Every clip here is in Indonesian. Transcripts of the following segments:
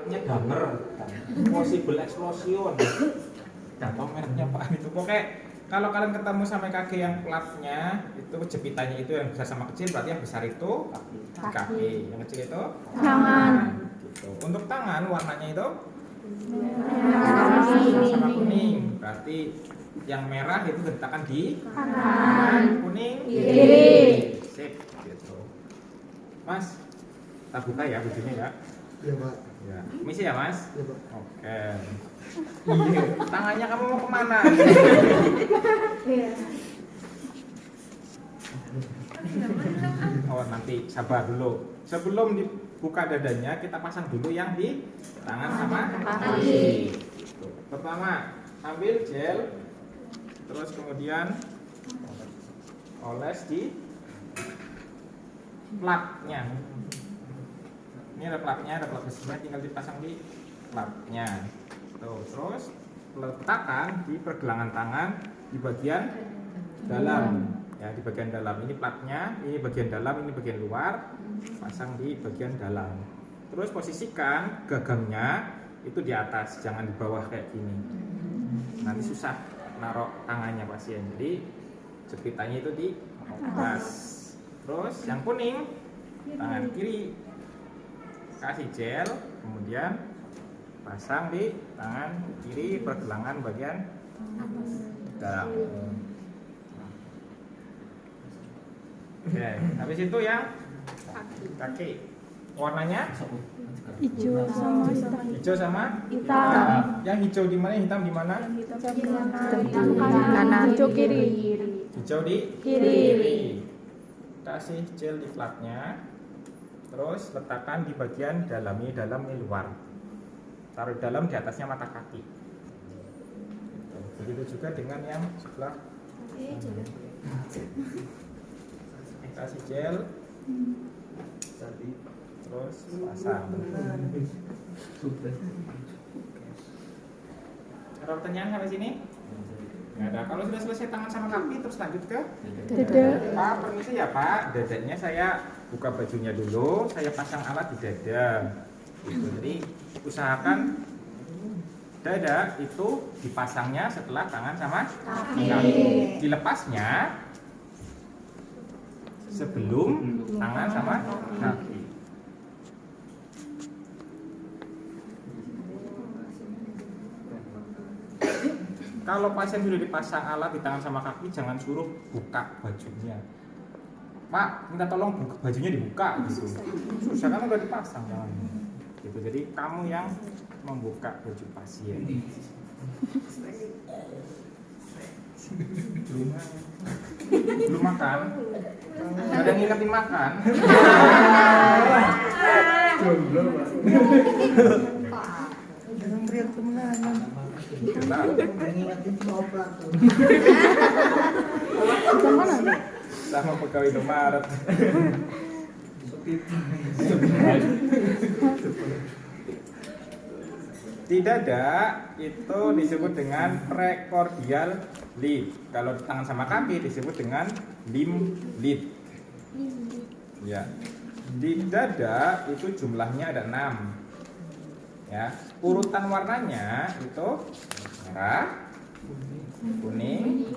platnya gamer, possible explosion. Gak tau mereknya apa itu. Pokoknya kalau kalian ketemu sama kaki yang platnya itu jepitannya itu yang besar sama kecil, berarti yang besar itu kaki, yang kecil itu tangan. Gitu. Untuk tangan warnanya itu Merah. sama kuning, berarti yang merah itu diletakkan di Kanan. kuning Kiri. sip gitu. Mas, kita buka ya bajunya ya. Iya Pak. Ya, misi ya Mas. Iya Pak. Oke. Iya, tangannya kamu mau kemana? Oh nanti sabar dulu. Sebelum dibuka dadanya kita pasang dulu yang di tangan sama kaki. Pertama ambil gel, terus kemudian oles di platnya. Ini ada platnya, ada plat besinya, tinggal dipasang di platnya. Tuh, terus letakkan di pergelangan tangan di bagian dalam. Ya, di bagian dalam. Ini platnya, ini bagian dalam, ini bagian luar. Pasang di bagian dalam. Terus posisikan gagangnya itu di atas, jangan di bawah kayak gini. Nanti susah naruh tangannya pasien. Jadi jepitannya itu di atas. Terus yang kuning tangan kiri kasih gel, kemudian pasang di tangan kiri pergelangan bagian dalam. Oke, habis itu yang kaki warnanya Hijau sama hitam. hijau sama Hitam. Yang hijau di mana? Hitam di mana? Kanan. Hijau kiri. Hijau di Kiri. Kasih gel di platnya. Terus letakkan di bagian dalam, ini dalam, ini luar. Taruh di dalam, di atasnya mata kaki. Begitu juga dengan yang sebelah. Kasih gel. Terus pasang. Ada pertanyaan sampai sini? Nggak ada. Kalau sudah selesai tangan sama kaki, terus lanjut ke Dada. Pak, permisi ya Pak. Dadanya saya buka bajunya dulu, saya pasang alat di dada. Gitu. Jadi usahakan dada itu dipasangnya setelah tangan sama kaki. Dilepasnya sebelum tangan sama kaki. Kalau pasien sudah dipasang alat di tangan sama kaki, jangan suruh buka bajunya. Pak, minta tolong buka, bajunya dibuka gitu. Susah kan udah dipasang jangan. Gitu. Jadi kamu yang membuka baju pasien. Belum makan? Ada yang ngingetin makan? Jomblo Pak. Jangan teriak temenan. Ngingetin coklat tuh. Kita mana? Sama pegawai Indomaret. Di dada itu disebut dengan precordial lead. Kalau tangan sama kaki disebut dengan limb lead. Ya. Di dada itu jumlahnya ada 6. Ya, urutan warnanya itu merah, kuning,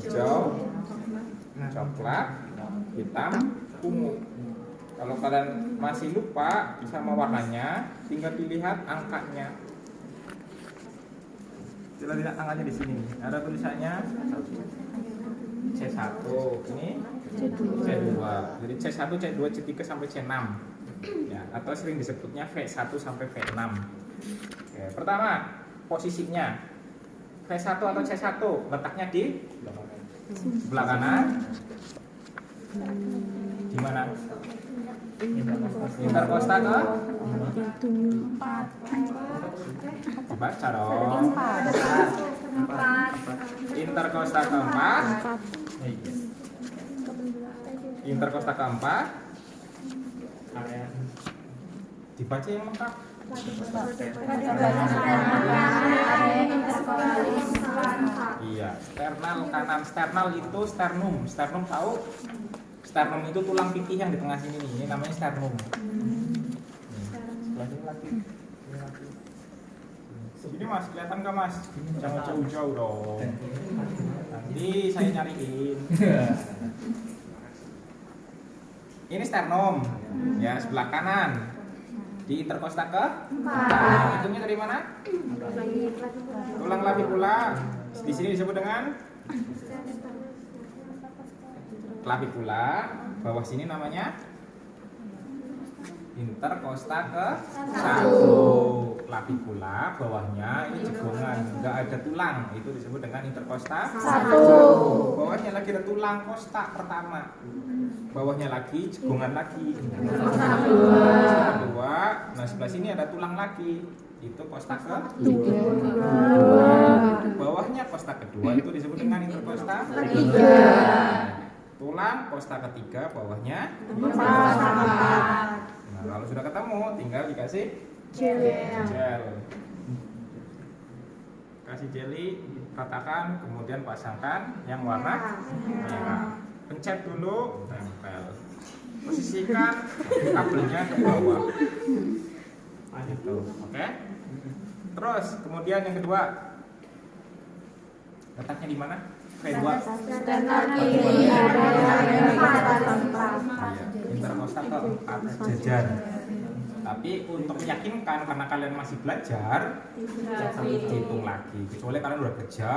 hijau, coklat, hitam, ungu. Kalau kalian masih lupa sama warnanya, tinggal dilihat angkanya. Coba lihat angkanya di sini. Ada tulisannya C1, ini C2. Jadi C1, C2, C3 sampai C6. Ya, atau sering disebutnya V1 sampai V6. Oke, pertama, posisinya V1 atau C1 letaknya di sebelah kanan. Di mana? Interkostal ke? Dibaca dong. Interkostal keempat. Interkostal keempat. Dibaca yang lengkap. Iya, sternal kanan. Sternal itu sternum. Sternum tahu? Sternum itu tulang pipih yang di tengah sini nih. Ini namanya sternum. Sebelah sini lagi. Ini Mas, kelihatan nggak Mas? Jangan jauh-jauh dong. Nanti saya nyariin. Ini sternum, ya sebelah kanan. Di interkosta ke? Hitungnya dari mana? Tulang clavicula. Di sini disebut dengan clavicula. Bawah sini namanya interkosta ke 1. Clavicula, bawahnya ini jegongan, nggak ada tulang, itu disebut dengan interkosta 1. Bawahnya lagi ada tulang kosta pertama, bawahnya lagi jegongan lagi. Kedua, nah sebelah sini ada tulang lagi, itu kosta ke 2. Bawahnya kosta kedua itu disebut dengan interkosta 3. Tulang kosta ketiga, bawahnya 4. Nah, kalau sudah ketemu, tinggal dikasih gel. Kasih jelly, ratakan, kemudian pasangkan yang warna merah. Pencet dulu, tempel. Posisikan kabelnya ke bawah. Gitu, oke? Terus, kemudian yang kedua, letaknya di mana? V2. Interkosta keempat jajar. Tapi untuk meyakinkan karena kalian masih belajar, hitung lagi. Kecuali kalian udah kerja,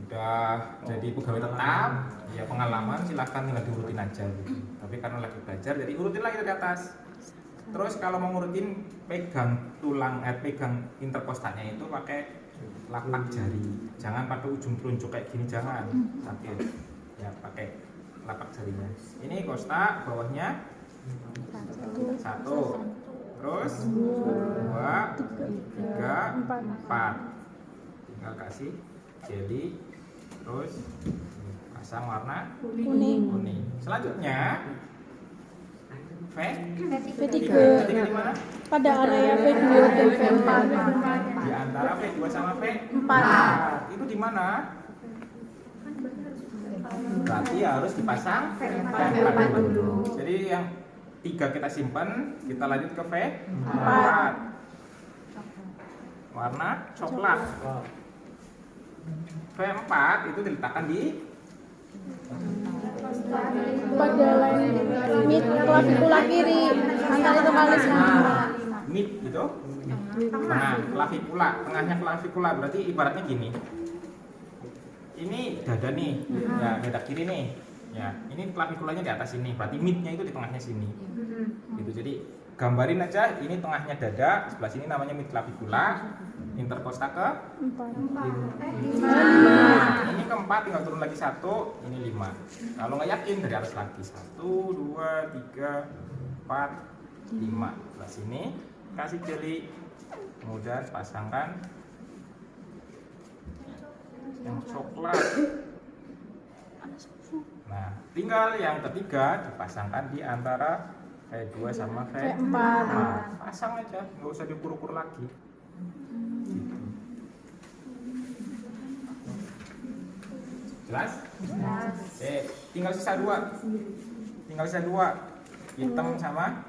udah jadi pegawai tetap, ya pengalaman silahkan tinggal diurutin aja gitu. Tapi karena lagi belajar, jadi urutin lagi dari atas. Terus kalau mau ngurutin, pegang tulang, pegang interkostanya itu pakai lapak jari. Jangan pakai ujung telunjuk kayak gini, jangan. Sakit. Ya pakai lapak jarinya. Ini kosta, bawahnya 1. Terus 2, 3, 4. Tinggal kasih jelly, terus pasang warna kuning. Selanjutnya V3 di mana? pada area V2 dan V4. Di antara V2 sama V4. Itu di mana? Berarti harus dipasang V4 dulu. Jadi yang 3 kita simpan, kita lanjut ke V4. Warna coklat. V4 itu diletakkan di Pada limit clavicula kiri antara tomalis mid gitu. Tengah clavicula, tengahnya clavicula berarti ibaratnya gini. Ini dada nih, ya dada kiri nih. Ya, ini claviculanya di atas sini, berarti midnya itu di tengahnya sini. Gitu. Jadi gambarin aja, ini tengahnya dada, sebelah sini namanya mid clavicula, interkosta ke 5. Ini keempat, tinggal turun lagi 1, ini 5. Kalau nggak yakin dari atas lagi 1, 2, 3, 4, 5. Sebelah sini kasih jelly, kemudian pasangkan yang coklat. Nah, tinggal yang ketiga dipasangkan di antara V2 sama V4. Pasang aja, nggak usah diukur-ukur lagi. Gitu. Jelas? Tinggal sisa 2. Tinggal sisa 2. Hitam sama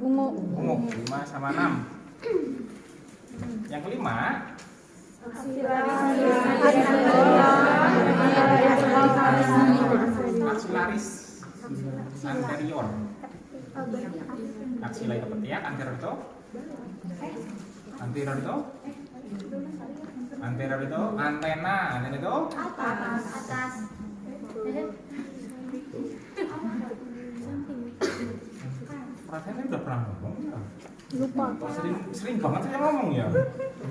ungu. 5 sama 6. Yang kelima, axillaris anterior. Axilla itu ketiak, anterior itu antena. Antena itu atas. Rasanya udah pernah ngomong ya? lupa. Sering banget saya ngomong ya.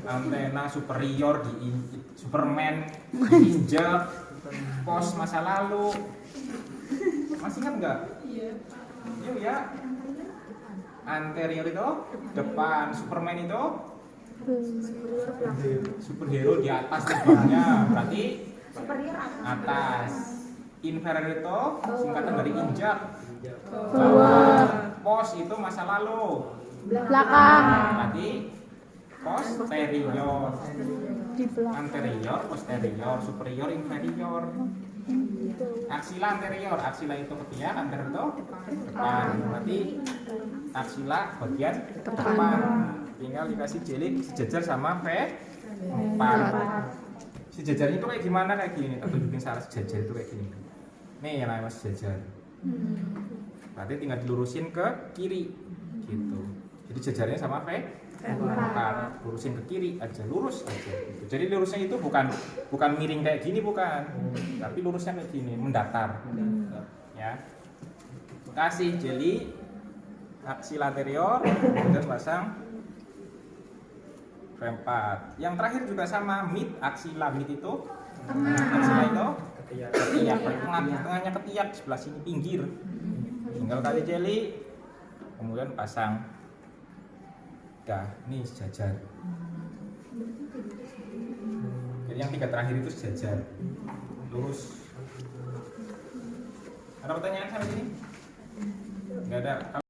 Antena superior di Superman diinjak, pos masa lalu. Masih ingat nggak? Iya. Yuk ya. Anterior itu depan, Superman itu superhero di atas terbangnya, berarti atas. Inferior itu singkatan dari injak, bawah. Pos itu masa lalu, Belakang. berarti posterior. Di belakang. Anterior, posterior, superior, inferior. Aksila anterior, aksila itu ketiak, anterior itu depan. Berarti aksila bagian depan. tinggal dikasih jeli sejajar sama V4. Sejajarnya itu kayak gimana, kayak gini. Tak tunjukin cara sejajar itu kayak gini. Nih yang namanya sejajar. Berarti tinggal dilurusin ke kiri gitu. Jadi jajarnya sama V4. Lurusin ke kiri aja, lurus aja gitu. Jadi lurusnya itu bukan miring kayak gini, bukan. Tapi lurusnya kayak gini, mendatar. Ya. Kasih jeli aksi anterior dan pasang V4. Yang terakhir juga sama, mid aksila, mid itu aksila itu ketiak, tengahnya ketiak, sebelah sini pinggir. Tinggal kasih jeli, kemudian pasang. Dah, ini sejajar. Jadi yang 3 terakhir itu sejajar, lurus. Ada pertanyaan sampai sini? Nggak ada.